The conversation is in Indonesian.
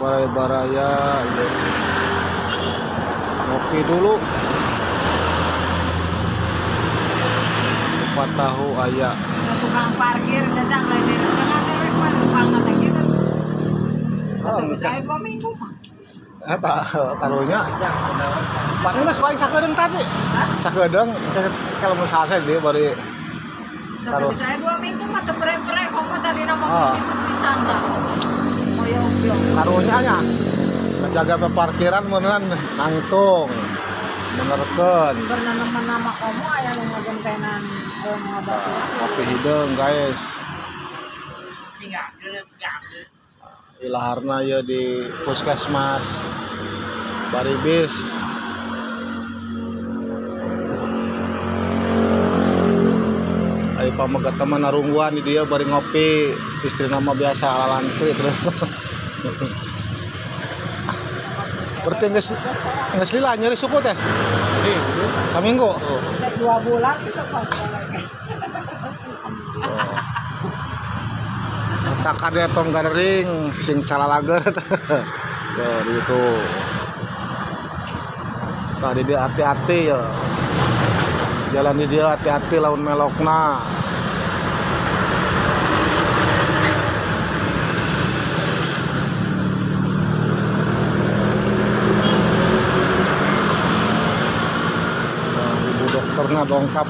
Baraya ya. Ngopi dulu. Kupat tahu aya. Tukang parkir jajang lain tengah dewek mah tukang kata gitu. Kata saya 2 minggu mah. Eta karunya. Pan geus bae sakedeung tadi. Sakedeung kalau misalnya dia bari Tapi saya 2 minggu mah teu bre-bre kok tadi nama pisan lah. Moyong-yong. karunya nya. Menjaga parkiran beneran nangtung. Benerkeun. Bernama nama kamu aya nu ngagentenan ngabatu. Kopi hideung guys. Ilaharna ya di puskesmas Baribis. Ari pamegat teman narungguan di dia bari ngopi, istri nama biasa lalantri terus. Berarti geus lila nyeri suku teh. Saminggu. Bisa 2 bulan kita pas lagi. Eta kade tong gadering sing calalager. Tuh gitu. Tadi dia hati-hati ya. Jalan di dia hati-hati lawan melokna. Ibu dokternya dongkap